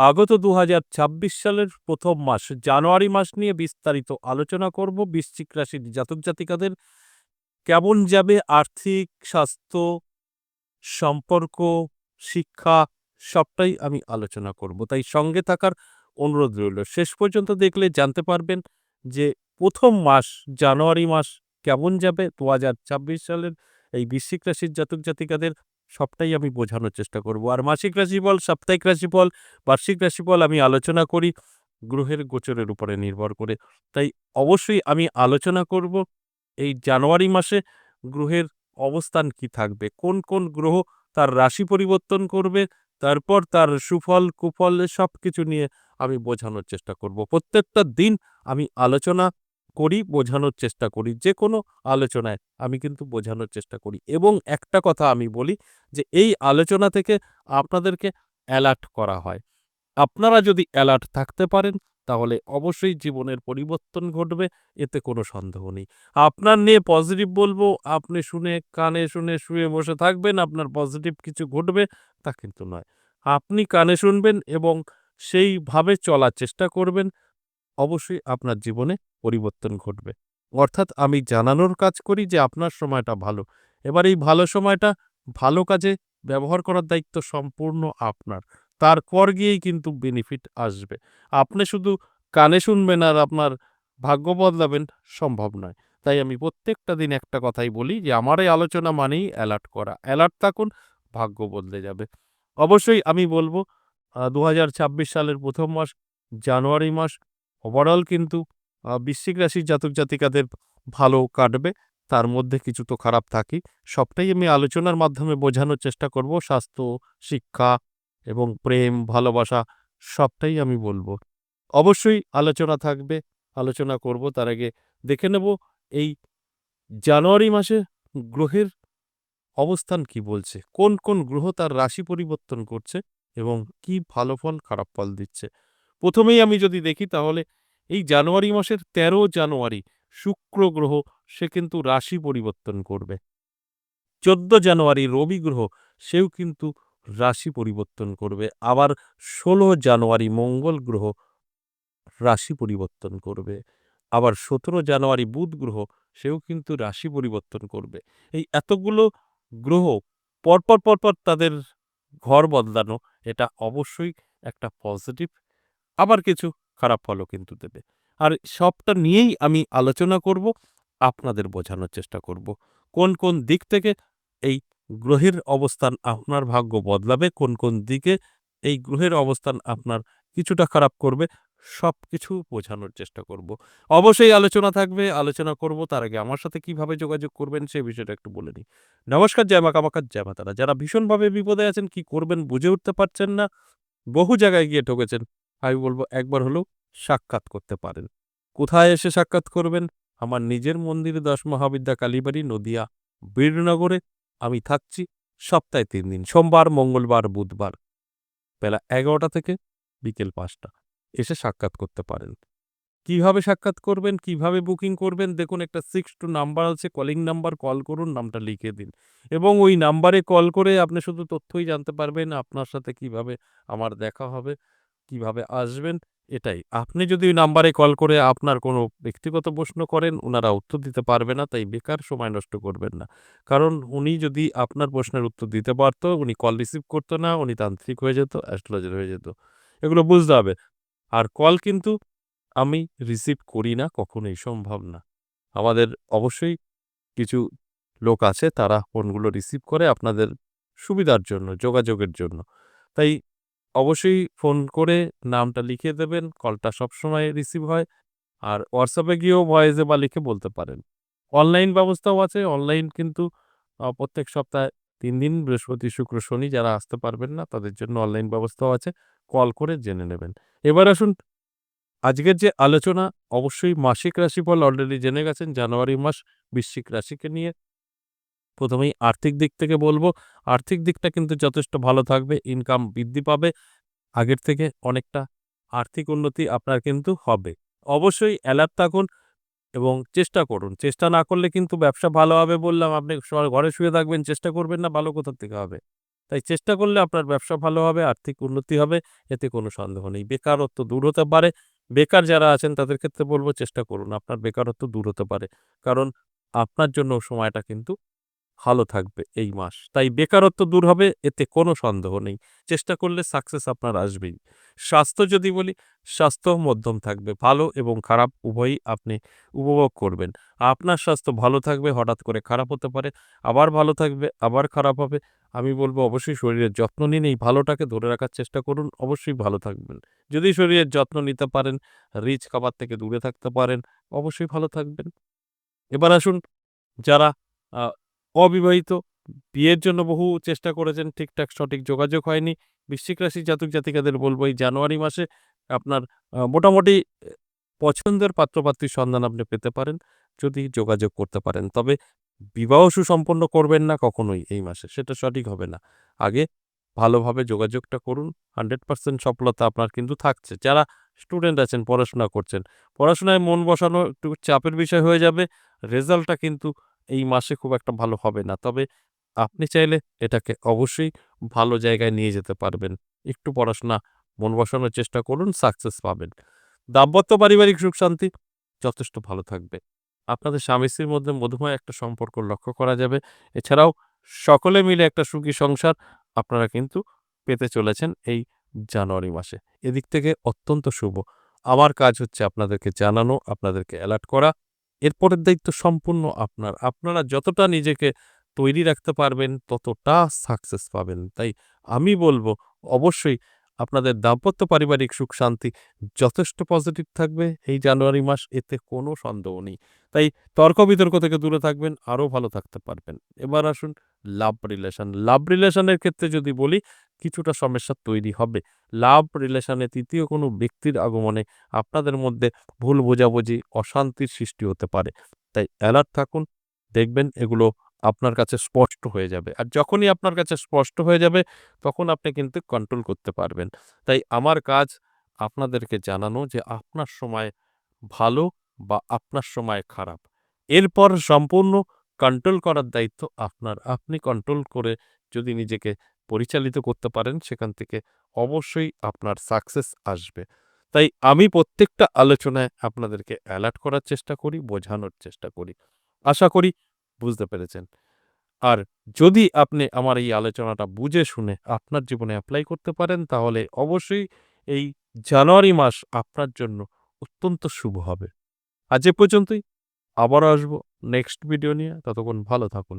আগত ২০২৬ সালের ১ম মাস জানুয়ারি মাস নিয়ে বিস্তারিত আলোচনা করব। বৃশ্চিক রাশির জাতক-জাতিকাদের কেমন যাবে আর্থিক, স্বাস্থ্য, সম্পর্ক, শিক্ষা সবটাই আমি আলোচনা করব। তাই সঙ্গে থাকার অনুরোধ রইল। শেষ পর্যন্ত দেখলে জানতে পারবেন যে ১ম মাস জানুয়ারি মাস কেমন যাবে ২০২৬ সালের এই বৃশ্চিক রাশির জাতক-জাতিকাদের সবটাই আমি বোঝানোর চেষ্টা করব। আর মাসিক রাশিফল, সাপ্তাহিক রাশিফল, বার্ষিক রাশিফল আমি আলোচনা করি গ্রহের গোচরের উপরে নির্ভর করে। তাই অবশ্যই আমি আলোচনা করব এই জানুয়ারি মাসে গ্রহের অবস্থান কি থাকবে, কোন কোন গ্রহ তার রাশি পরিবর্তন করবে, তারপর তার সুফল কুফল সবকিছু নিয়ে আমি বোঝানোর চেষ্টা করব। প্রত্যেকটা দিন আমি আলোচনা করি, বোঝানোর চেষ্টা করি। যে কোনো আলোচনায় আমি কিন্তু বোঝানোর চেষ্টা করি এবং একটা কথা আমি বলি যে এই আলোচনা থেকে আপনাদেরকে অ্যালার্ট করা হয়। আপনারা যদি অ্যালার্ট থাকতে পারেন তাহলে অবশ্যই জীবনের পরিবর্তন ঘটবে, এতে কোনো সন্দেহ নেই। আপনার নিয়ে পজিটিভ বলবো, আপনি শুনে কানে শুনে শুয়ে বসে থাকবেন, আপনার পজিটিভ কিছু ঘটবে তা কিন্তু নয়। আপনি কানে শুনবেন এবং সেইভাবে চলার চেষ্টা করবেন, অবশ্যই আপনার জীবনে পরিবর্তন ঘটবে। অর্থাৎ আমি জানানোর কাজ করি যে আপনার সময়টা ভালো। এবার এই ভালো সময়টা ভালো কাজে ব্যবহার করার দায়িত্ব সম্পূর্ণ আপনার। তারপর গিয়েই কিন্তু বেনিফিট আসবে। আপনি শুধু কানে শুনবেন আর আপনার ভাগ্য বদলাবেন, সম্ভব নয়। তাই আমি প্রত্যেকটা দিন একটা কথাই বলি যে আমার এই আলোচনা মানেই অ্যালার্ট করা। অ্যালার্ট থাকুন, ভাগ্য বদলে যাবে। অবশ্যই আমি বলব ২০২৬ সালের ১ম মাস জানুয়ারি মাস ওভারঅল কিন্তু বৃশ্চিক রাশির জাতক-জাতিকাদের ভালো কাটবে। তার মধ্যে কিছু তো খারাপ থাকেই। সবটাই আমি আলোচনার মাধ্যমে বোঝানোর চেষ্টা করব। স্বাস্থ্য, শিক্ষা এবং প্রেম, ভালোবাসা সবটাই আমি বলব। অবশ্যই আলোচনা থাকবে, আলোচনা করব। তার আগে দেখে নেব এই জানুয়ারি মাসে গ্রহের অবস্থান কি বলছে, কোন কোন গ্রহ তার রাশি পরিবর্তন করছে এবং কি ভালো ফল খারাপ ফল দিচ্ছে। প্রথমেই আমি যদি দেখি তাহলে এই জানুয়ারি মাসের ১৩ জানুয়ারি শুক্র গ্রহ সে কিন্তু রাশি পরিবর্তন করবে। ১৪ জানুয়ারি রবি গ্রহ সেও কিন্তু রাশি পরিবর্তন করবে। আবার ১৬ জানুয়ারি মঙ্গল গ্রহ রাশি পরিবর্তন করবে। আবার ১৭ জানুয়ারি বুধ গ্রহ সেও কিন্তু রাশি পরিবর্তন করবে। এই এতগুলো গ্রহ পরপর তাদের ঘর বদলানো, এটা অবশ্যই একটা পজিটিভ। আবার কিছু খারাপ ফলও কিন্তু দেবে। আর সবটা নিয়েই আমি আলোচনা করব, আপনাদের বোঝানোর চেষ্টা করব। কোন কোন দিক থেকে এই গ্রহের অবস্থান আপনার ভাগ্য বদলাবে, কোন কোন দিকে এই গ্রহের অবস্থান আপনার কিছুটা খারাপ করবে, সবকিছু বোঝানোর চেষ্টা করব। অবশ্যই আলোচনা থাকবে, আলোচনা করব। তার আগে আমার সাথে কিভাবে যোগাযোগ করবেন সেই বিষয়টা একটু বলে নিই। নমস্কার, জয় মা কামাখ্যা, জয় মা তারা। যারা ভীষণভাবে বিপদে আছেন, কি করবেন বুঝে উঠতে পারছেন না, বহু জায়গায় গিয়ে ঠকেছেন, আমি বলব একবার হলেও সাক্ষাৎ করতে পারেন। কোথায় এসে সাক্ষাৎ করবেন? আমার নিজের মন্দিরে ১০ মহাবিদ্যা কালীবাড়ি, নদিয়া বীরনগরে আমি থাকছি সপ্তাহে ৩ দিন, সোমবার, মঙ্গলবার, বুধবার বেলা ১১টা থেকে বিকেল ৫টা এসে সাক্ষাৎ করতে পারেন। কিভাবে সাক্ষাৎ করবেন, কিভাবে বুকিং করবেন? দেখুন, একটা ৬২ নাম্বার আছে, কলিং নাম্বার, কল করুন, নামটা লিখে দিন এবং ওই নাম্বারে কল করে আপনি শুধু তথ্যই জানতে পারবেন, আপনার সাথে কিভাবে আমার দেখা হবে, কিভাবে আসবেন, এটাই। আপনি যদি ওই নাম্বারে কল করে আপনার কোনো ব্যক্তিগত প্রশ্ন করেন, উনারা উত্তর দিতে পারবে না, তাই বেকার সময় নষ্ট করবেন না। কারণ উনি যদি আপনার প্রশ্নের উত্তর দিতে পারত, উনি কল রিসিভ করত না, উনি তান্ত্রিক হয়ে যেত, অ্যাস্ট্রোলজার হয়ে যেত। এগুলো বুঝতে হবে। আর কল কিন্তু আমি রিসিভ করি না, কখনোই সম্ভব না। আমাদের অবশ্যই কিছু লোক আছে, তারা ফোনগুলো রিসিভ করে আপনাদের সুবিধার জন্য, যোগাযোগের জন্য। তাই অবশ্যই ফোন করে নামটা লিখে দেবেন, কলটা সবসময় রিসিভ হয়। আর হোয়াটসঅ্যাপে গিয়েও ভয়েসে বা লিখে বলতে পারেন। অনলাইন ব্যবস্থাও আছে। অনলাইন কিন্তু প্রত্যেক সপ্তাহে ৩ দিন বৃহস্পতি, শুক্র, শনি যারা আসতে পারবেন না তাদের জন্য অনলাইন ব্যবস্থাও আছে। কল করে জেনে নেবেন। এবার আসুন আজকের যে আলোচনা, অবশ্যই মাসিক রাশিফল অলরেডি জেনে গেছেন জানুয়ারি মাস বৃশ্চিক রাশিকে নিয়ে। প্রথমেই আর্থিক দিক থেকে বলব, আর্থিক দিকটা কিন্তু যথেষ্ট ভালো থাকবে, ইনকাম বৃদ্ধি পাবে। আগের থেকে অনেকটা আর্থিক উন্নতি আপনার কিন্তু হবে। অবশ্যই অ্যালার্ট থাকুন এবং চেষ্টা করুন। চেষ্টা না করলে কিন্তু ব্যবসা ভালো হবে বললাম, আপনি ঘরে শুয়ে থাকবেন, চেষ্টা করবেন না, ভালো কোথা থেকে হবে? তাই চেষ্টা করলে আপনার ব্যবসা ভালো হবে, আর্থিক উন্নতি হবে, এতে কোনো সন্দেহ নেই। বেকারত্ব দূর হতে পারে। বেকার যারা আছেন তাদের ক্ষেত্রে বলব চেষ্টা করুন। আপনার বেকারত্ব দূর হতে পারে। কারণ আপনার জন্য সময়টা কিন্তু ভালো থাকবে এই মাস। তাই বেকারত্ব দূর হবে এতে কোনো সন্দেহ নেই। চেষ্টা করলে সাকসেস আপনার আসবেই। স্বাস্থ্য যদি বলি, স্বাস্থ্য মধ্যম থাকবে। ভালো এবং খারাপ উভয়ই আপনি উপভোগ করবেন। আপনার স্বাস্থ্য ভালো থাকবে, হঠাৎ করে খারাপ হতে পারে। আবার ভালো থাকবে, আবার খারাপ হবে। আমি বলব অবশ্যই শরীরের যত্ন নিন। এই ভালোটাকে ধরে রাখার চেষ্টা করুন। অবশ্যই ভালো থাকবেন। যদি শরীরের যত্ন নিতে পারেন, রিচ খাবার থেকে দূরে থাকতে পারেন, অবশ্যই ভালো থাকবেন। এবার আসুন যারা আ অবিবাহিত, বিয়ের জন্য বহু চেষ্টা করেছেন, ঠিকঠাক সঠিক যোগাযোগ হয়নি। বৃশ্চিক রাশির জাতক-জাতিকাদের বলব এই জানুয়ারি মাসে আপনার মোটামুটি পছন্দের পাত্র-পাত্রীর সন্ধান আপনি পেতে পারেন, যদি যোগাযোগ করতে পারেন। তবে বিবাহ সুসম্পন্ন করবেন না কখনোই এই মাসে, সেটা সঠিক হবে না। আগে ভালোভাবে যোগাযোগটা করুন, 100% সফলতা আপনার কিন্তু থাকছে। যারা স্টুডেন্ট আছেন, পড়াশোনা করছেন, পড়াশোনায় মন বসানো একটু চাপের বিষয় হয়ে যাবে। রেজাল্টটা কিন্তু এই মাসে খুব একটা ভালো হবে না। তবে আপনি চাইলে এটাকে অবশ্যই ভালো জায়গায় নিয়ে যেতে পারবেন। একটু পড়াশোনা মন বসানোর চেষ্টা করুন, সাকসেস পাবেন। দাম্পত্য পারিবারিক সুখ-শান্তি যথেষ্ট ভালো থাকবে। আপনাদের স্বামী-স্ত্রীর মধ্যে মধুময় একটা সম্পর্ক লক্ষ্য করা যাবে। এছাড়াও সকলে মিলে একটা সুখী সংসার আপনারা কিন্তু পেতে চলেছেন এই জানুয়ারি মাসে। এদিক থেকে অত্যন্ত শুভ। আমার কাজ হচ্ছে আপনাদেরকে জানানো, আপনাদেরকে এলার্ট করা। এরপরের দায়িত্ব সম্পূর্ণ আপনার। আপনারা যতটা নিজেকে তৈরি রাখতে পারবেন, ততটা সাকসেস পাবেন। তাই আমি বলব অবশ্যই আপনাদের দাম্পত্য পারিবারিক সুখ-শান্তি যথেষ্ট পজিটিভ থাকবে এই জানুয়ারি মাস, এতে কোনো সন্দেহ নেই। তাই তর্ক-বিতর্ক থেকে দূরে থাকবেন, আরও ভালো থাকতে পারবেন। এবার আসুন লাভ রিলেশন। লাভ রিলেশনের ক্ষেত্রে যদি বলি, কিছুটা সমস্যা তৈরি হবে। লাভ রিলেশনে ৩য় কোনো ব্যক্তির আগমনে আপনাদের মধ্যে ভুল বোঝাবুঝি, অশান্তির সৃষ্টি হতে পারে। তাই অ্যালার্ট থাকুন, দেখবেন এগুলো আপনার কাছে স্পষ্ট হয়ে যাবে। আর যখনই আপনার কাছে স্পষ্ট হয়ে যাবে, তখন আপনি কিন্তু কন্ট্রোল করতে পারবেন। তাই আমার কাজ আপনাদেরকে জানানো যে আপনার সময় ভালো বা আপনার সময় খারাপ। এরপর সম্পূর্ণ কন্ট্রোল করার দায়িত্ব আপনার। আপনি কন্ট্রোল করে যদি নিজেকে পরিচালিত করতে পারেন, সেখান থেকে অবশ্যই আপনার সাকসেস আসবে। তাই আমি প্রত্যেকটা আলোচনায় আপনাদেরকে অ্যালার্ট করার চেষ্টা করি, বোঝানোর চেষ্টা করি। আশা করি বুঝতে পেরেছেন। আর যদি আপনি আমার এই আলোচনাটা বুঝে শুনে আপনার জীবনে এপ্লাই করতে পারেন, তাহলে অবশ্যই এই জানুয়ারি মাস আপনার জন্য অত্যন্ত শুভ হবে। আজ এ পর্যন্তই। আবারও আসবো নেক্সট ভিডিও নিয়ে। ততক্ষণ ভালো থাকুন।